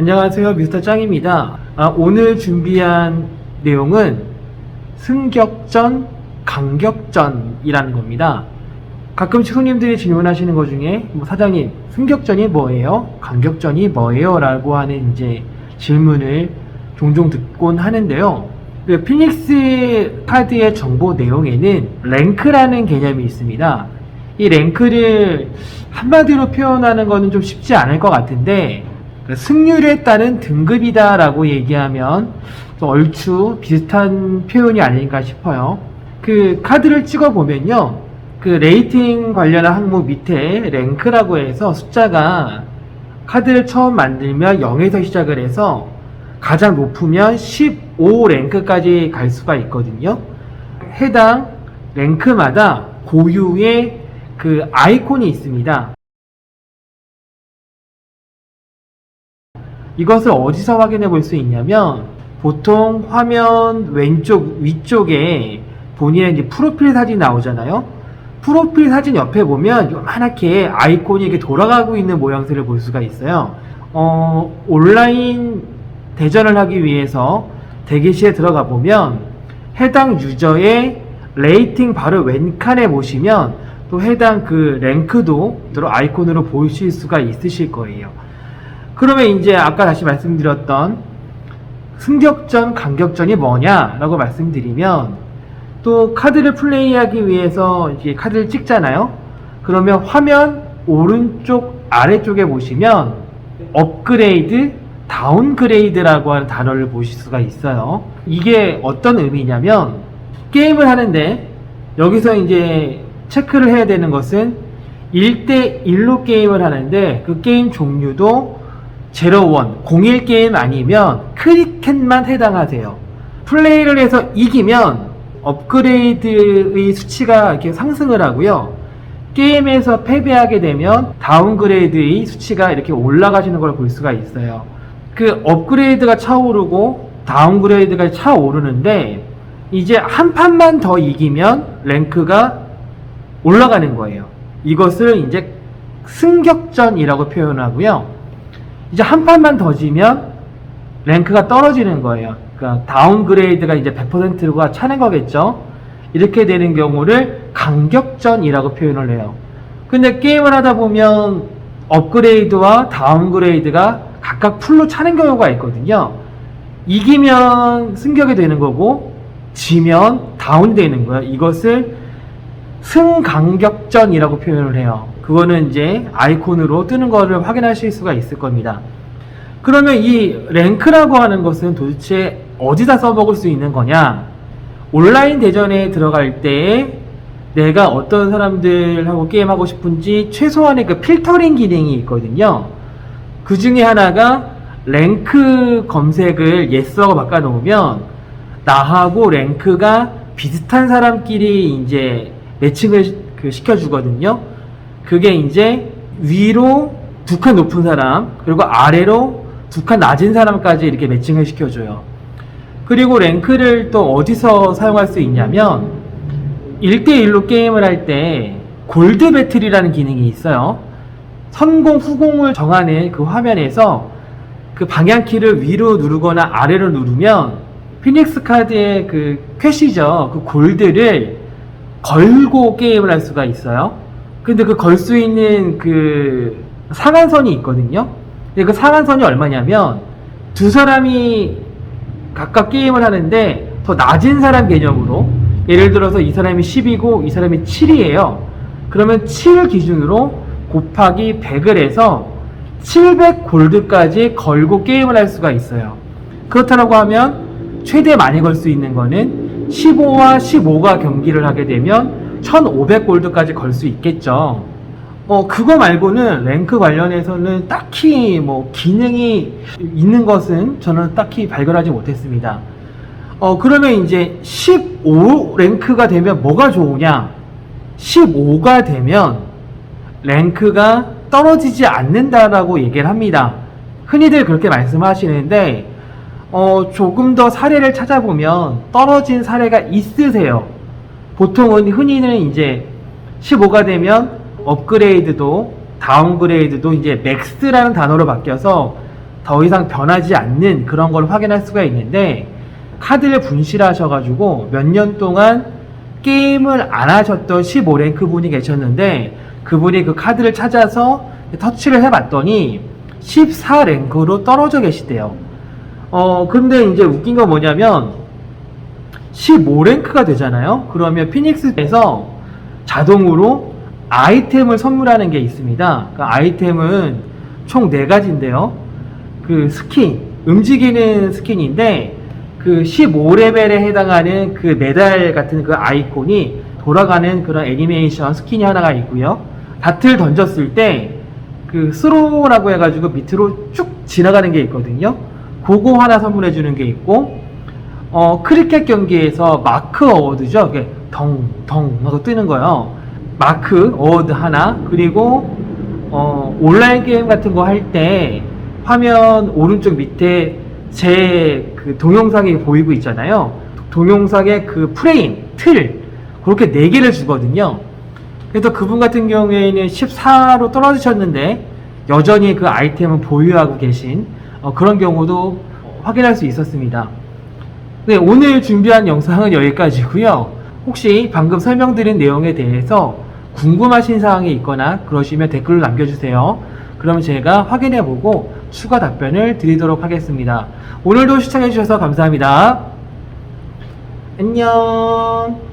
안녕하세요, 미스터 짱입니다. 오늘 준비한 내용은 승격전, 강격전이라는 겁니다. 가끔씩 손님들이 질문하시는 것 중에 사장님, 승격전이 뭐예요? 강격전이 뭐예요? 라고 하는 이제 질문을 종종 듣곤 하는데요. 그 피닉스 카드의 정보 내용에는 랭크라는 개념이 있습니다. 이 랭크를 한마디로 표현하는 것은 좀 쉽지 않을 것 같은데, 승률에 따른 등급이다 라고 얘기하면 얼추 비슷한 표현이 아닌가 싶어요. 그 카드를 찍어 보면요, 그 레이팅 관련한 항목 밑에 랭크라고 해서 숫자가 카드를 처음 만들면 0에서 시작을 해서 가장 높으면 15 랭크까지 갈 수가 있거든요. 해당 랭크마다 고유의 그 아이콘이 있습니다. 이것을 어디서 확인해 볼 수 있냐면, 보통 화면 왼쪽 위쪽에 본인의 이제 프로필 사진이 나오잖아요. 프로필 사진 옆에 보면 요만하게 아이콘이 이렇게 돌아가고 있는 모양새를 볼 수가 있어요. 온라인 대전을 하기 위해서 대기실에 들어가 보면 해당 유저의 레이팅 바로 왼칸에 보시면 또 해당 그 랭크도 아이콘으로 보실 수가 있으실 거예요. 그러면 이제 아까 다시 말씀드렸던 승격전, 강격전이 뭐냐라고 말씀드리면, 또 카드를 플레이하기 위해서 이제 카드를 찍잖아요. 그러면 화면 오른쪽 아래쪽에 보시면 업그레이드, 다운그레이드라고 하는 단어를 보실 수가 있어요. 이게 어떤 의미냐면, 게임을 하는데 여기서 이제 체크를 해야 되는 것은 1대1로 게임을 하는데 그 게임 종류도 01, 01 게임 아니면 크리켓만 해당하세요. 플레이를 해서 이기면 업그레이드의 수치가 이렇게 상승을 하고요. 게임에서 패배하게 되면 다운그레이드의 수치가 이렇게 올라가시는 걸 볼 수가 있어요. 그 업그레이드가 차오르고 다운그레이드가 차오르는데, 이제 한 판만 더 이기면 랭크가 올라가는 거예요. 이것을 이제 승격전이라고 표현하고요. 이제 한 판만 더 지면 랭크가 떨어지는 거예요. 그러니까 다운그레이드가 이제 100%가 차는 거겠죠. 이렇게 되는 경우를 강격전이라고 표현을 해요. 근데 게임을 하다 보면 업그레이드와 다운그레이드가 각각 풀로 차는 경우가 있거든요. 이기면 승격이 되는 거고 지면 다운이 되는 거예요. 이것을 승강격전이라고 표현을 해요. 그거는 이제 아이콘으로 뜨는 거를 확인하실 수가 있을 겁니다. 그러면 이 랭크라고 하는 것은 도대체 어디다 써먹을 수 있는 거냐? 온라인 대전에 들어갈 때 내가 어떤 사람들하고 게임하고 싶은지 최소한의 그 필터링 기능이 있거든요. 그 중에 하나가 랭크 검색을 yes하고 바꿔놓으면 나하고 랭크가 비슷한 사람끼리 이제 매칭을 시켜주거든요. 그게 이제 위로 2칸 높은 사람, 그리고 아래로 2칸 낮은 사람까지 이렇게 매칭을 시켜줘요. 그리고 랭크를 또 어디서 사용할 수 있냐면, 1대1로 게임을 할 때 골드 배틀이라는 기능이 있어요. 선공, 후공을 정하는 그 화면에서 그 방향키를 위로 누르거나 아래로 누르면 피닉스 카드의 그 퀘시죠. 그 골드를 걸고 게임을 할 수가 있어요. 근데 그 걸 수 있는 그 상한선이 있거든요. 근데 그 상한선이 얼마냐면, 두 사람이 각각 게임을 하는데 더 낮은 사람 개념으로, 예를 들어서 이 사람이 10이고 이 사람이 7이에요. 그러면 7 기준으로 곱하기 100을 해서 700 골드까지 걸고 게임을 할 수가 있어요. 그렇다고 하면 최대 많이 걸 수 있는 거는 15와 15가 경기를 하게 되면 1500 골드까지 걸 수 있겠죠. 그거 말고는 랭크 관련해서는 딱히 기능이 있는 것은 저는 딱히 발견하지 못했습니다. 그러면 이제 15 랭크가 되면 뭐가 좋으냐? 15가 되면 랭크가 떨어지지 않는다라고 얘기를 합니다. 흔히들 그렇게 말씀하시는데, 조금 더 사례를 찾아보면 떨어진 사례가 있으세요. 보통은 흔히는 이제 15가 되면 업그레이드도 다운그레이드도 이제 맥스라는 단어로 바뀌어서 더 이상 변하지 않는 그런 걸 확인할 수가 있는데, 카드를 분실하셔가지고 몇 년 동안 게임을 안 하셨던 15랭크 분이 계셨는데, 그분이 그 카드를 찾아서 터치를 해봤더니 14랭크로 떨어져 계시대요. 근데 이제 웃긴 건 뭐냐면 15랭크가 되잖아요. 그러면 피닉스에서 자동으로 아이템을 선물하는 게 있습니다. 그 아이템은 총 4가지인데요. 그 스킨, 움직이는 스킨인데, 그 15레벨에 해당하는 그 메달 같은 그 아이콘이 돌아가는 그런 애니메이션 스킨이 하나가 있고요. 다트를 던졌을 때 그 스로우라고 해가지고 밑으로 쭉 지나가는 게 있거든요. 그거 하나 선물해 주는 게 있고, 크리켓 경기에서 마크 어워드죠. 이게 덩 하고 뜨는 거요. 마크 어워드 하나, 그리고 온라인 게임 같은 거 할 때 화면 오른쪽 밑에 제 그 동영상이 보이고 있잖아요. 동영상의 그 프레임, 틀, 그렇게 4개를 주거든요. 그래서 그분 같은 경우에는 14로 떨어지셨는데 여전히 그 아이템을 보유하고 계신 그런 경우도 확인할 수 있었습니다. 네, 오늘 준비한 영상은 여기까지고요. 혹시 방금 설명드린 내용에 대해서 궁금하신 사항이 있거나 그러시면 댓글로 남겨주세요. 그럼 제가 확인해보고 추가 답변을 드리도록 하겠습니다. 오늘도 시청해주셔서 감사합니다. 안녕.